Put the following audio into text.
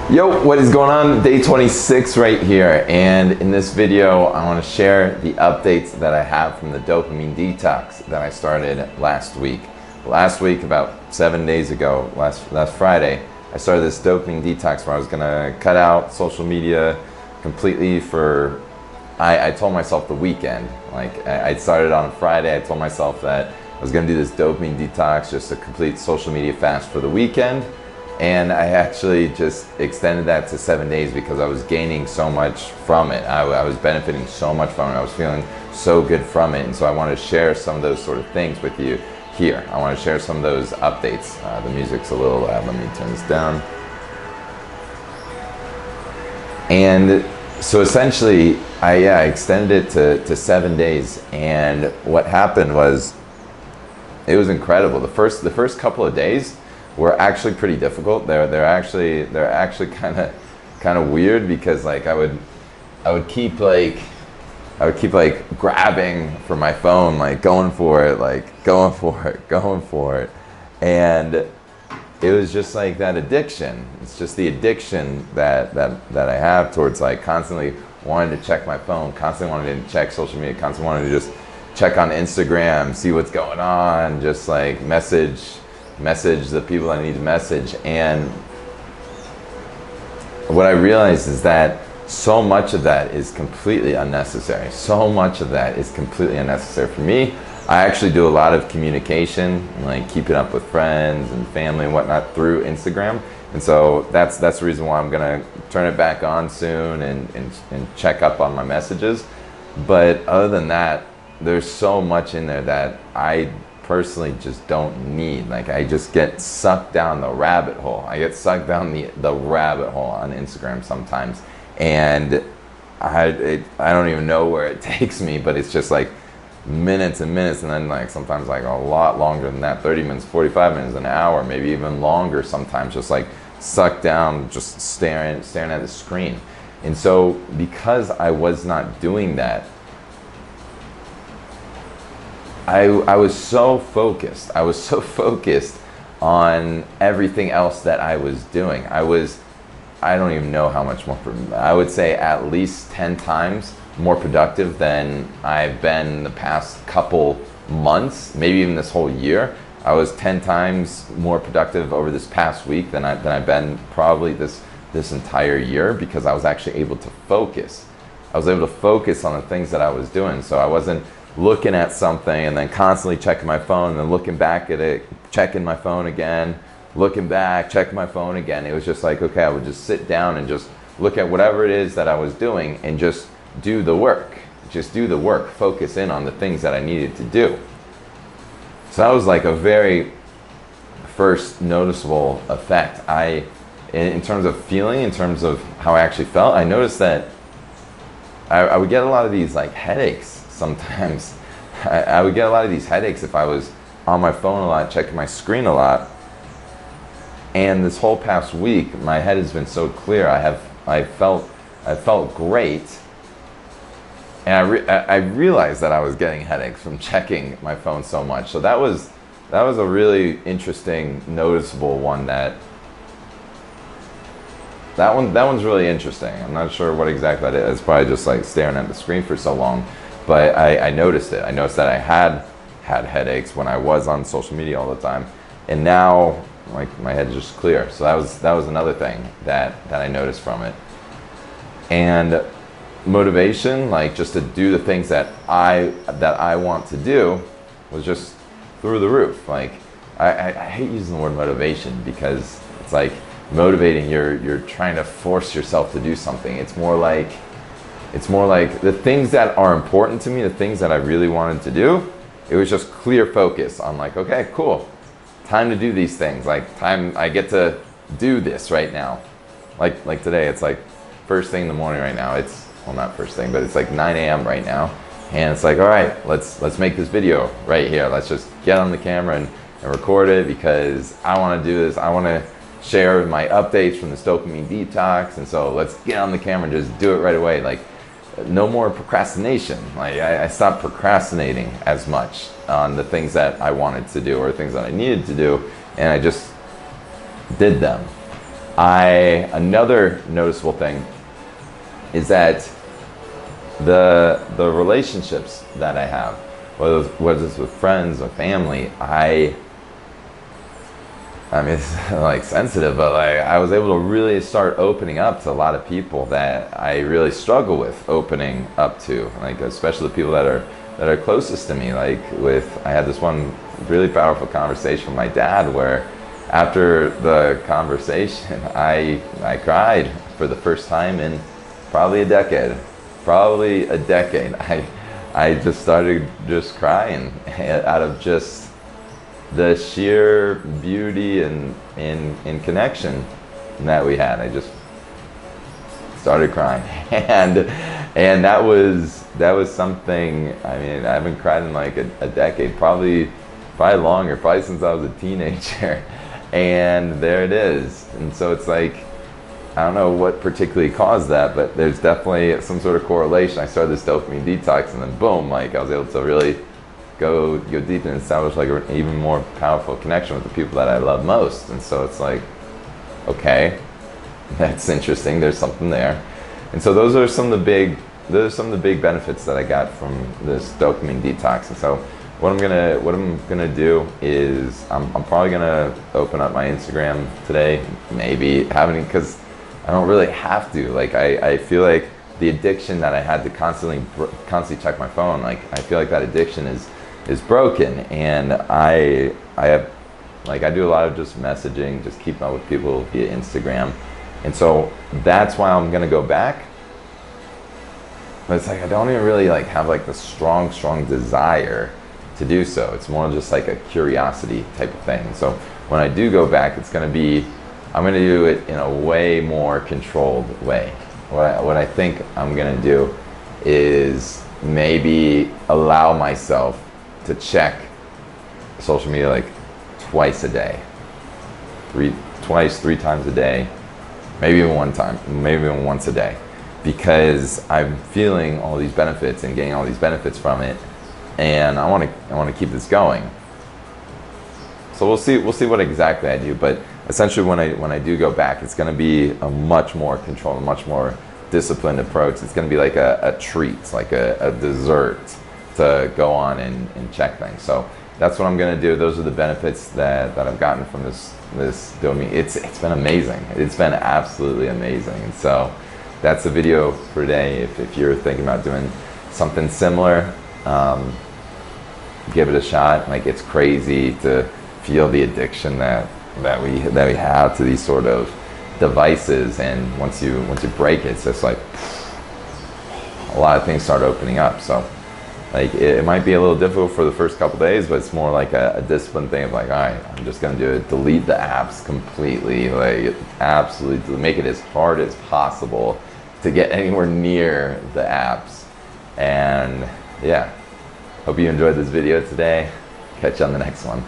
Yo, what is going on? Day 26 right here, and in this video I want to share the updates that I have from the Dopamine Detox that I started last week. Last week, about 7 days ago, last Friday, I started this Dopamine Detox where I was going to cut out social media completely for, I told myself the weekend. Like, I started on Friday, I told myself that I was going to do this Dopamine Detox, just a complete social media fast for the weekend. And I actually just extended that to 7 days because I was gaining so much from it. I was benefiting so much from it. I was feeling so good from it. And so I want to share some of those sort of things with you here. I want to share some of those updates. The music's a little loud. Let me turn this down. And so essentially, I extended it to 7 days. And what happened was, it was incredible. The first couple of days were actually pretty difficult. They're actually kind of weird because like I would keep grabbing for my phone, like going for it, and it was just like that addiction. It's just the addiction that I have towards like constantly wanting to check my phone, constantly wanting to check social media, constantly wanting to just check on Instagram, see what's going on, just like message the people I need to message. And what I realized is that so much of that is completely unnecessary. So much of that is completely unnecessary. For me, I actually do a lot of communication, like keeping up with friends and family and whatnot through Instagram. And so that's the reason why I'm gonna turn it back on soon and check up on my messages. But other than that, there's so much in there that I personally just don't need. Like, I just get sucked down the rabbit hole. I get sucked down the rabbit hole on Instagram sometimes, and I don't even know where it takes me, but it's just like minutes and minutes, and then like sometimes like a lot longer than that, 30 minutes, 45 minutes, an hour, maybe even longer sometimes, just like sucked down, just staring at the screen. And so because I was not doing that, I was so focused. I was so focused on everything else that I was doing. I don't even know how much more, I would say at least 10 times more productive than I've been the past couple months, maybe even this whole year. I was 10 times more productive over this past week than I've been probably this entire year, because I was actually able to focus. I was able to focus on the things that I was doing. So I wasn't looking at something and then constantly checking my phone and then looking back at it, checking my phone again, looking back, checking my phone again. It was just like, okay, I would just sit down and just look at whatever it is that I was doing and just do the work. Just do the work, focus in on the things that I needed to do. So that was like a very first noticeable effect. In terms of feeling, in terms of how I actually felt, I noticed that I would get a lot of these like headaches sometimes. I would get a lot of these headaches if I was on my phone a lot, checking my screen a lot. And this whole past week, my head has been so clear. I felt great, and I realized that I was getting headaches from checking my phone so much. So that was a really interesting, noticeable one. That one's really interesting. I'm not sure what exactly that is. It's probably just like staring at the screen for so long. But I noticed it. I noticed that I had headaches when I was on social media all the time, and now like my head's just clear. So that was another thing that I noticed from it. And motivation, like just to do the things that I want to do, was just through the roof. Like I hate using the word motivation because it's like motivating. You're trying to force yourself to do something. It's more like the things that are important to me, the things that I really wanted to do, it was just clear focus on like, okay, cool, time to do these things. Like, time, I get to do this right now. Like today, it's like first thing in the morning right now. It's, well, not first thing, but it's like 9 a.m. right now. And it's like, all right, let's make this video right here. Let's just get on the camera and record it, because I want to do this. I want to share my updates from the Dopamine Detox. And so let's get on the camera and just do it right away. Like, no more procrastination. Like, I stopped procrastinating as much on the things that I wanted to do or things that I needed to do, and I just did them. Another noticeable thing is that the relationships that I have, whether it's with friends or family, I mean, it's like sensitive, but like I was able to really start opening up to a lot of people that I really struggle with opening up to, like especially the people that are closest to me. Like I had this one really powerful conversation with my dad where after the conversation I cried for the first time in probably a decade. I just started just crying out of just the sheer beauty and connection that we had. I just started crying, and that was something. I mean, I haven't cried in like a decade, probably longer, probably since I was a teenager. And there it is. And so it's like, I don't know what particularly caused that, but there's definitely some sort of correlation. I started this dopamine detox, and then boom, like I was able to really go deep and establish like an even more powerful connection with the people that I love most. And so it's like, okay, that's interesting. There's something there. And so those are some of the big benefits that I got from this dopamine detox. And so what I'm gonna do is I'm probably gonna open up my Instagram today, maybe because I don't really have to. Like I feel like the addiction that I had to constantly check my phone, like I feel like that addiction is broken, and I do a lot of just messaging, just keeping up with people via Instagram, and so that's why I'm gonna go back. But it's like I don't even really like have like the strong desire to do so. It's more just like a curiosity type of thing. So when I do go back, I'm gonna do it in a way more controlled way. What I think I'm gonna do is maybe allow myself to check social media like twice a day, three times a day, maybe even once a day, because I'm feeling all these benefits and getting all these benefits from it, and I want to keep this going. So we'll see what exactly I do, but essentially when I do go back, it's going to be a much more controlled, much more disciplined approach. It's going to be like a treat, like a dessert to go on and check things. So that's what I'm going to do. Those are the benefits that I've gotten from this dopamine. It's been amazing. It's been absolutely amazing. And so that's the video for today. If you're thinking about doing something similar, give it a shot. Like, it's crazy to feel the addiction that we have to these sort of devices, and once you break it, it's just like a lot of things start opening up. So like it might be a little difficult for the first couple days, but it's more like a discipline thing of like, all right, I'm just gonna do it. Delete the apps completely, like absolutely make it as hard as possible to get anywhere near the apps. And yeah, hope you enjoyed this video today. Catch you on the next one.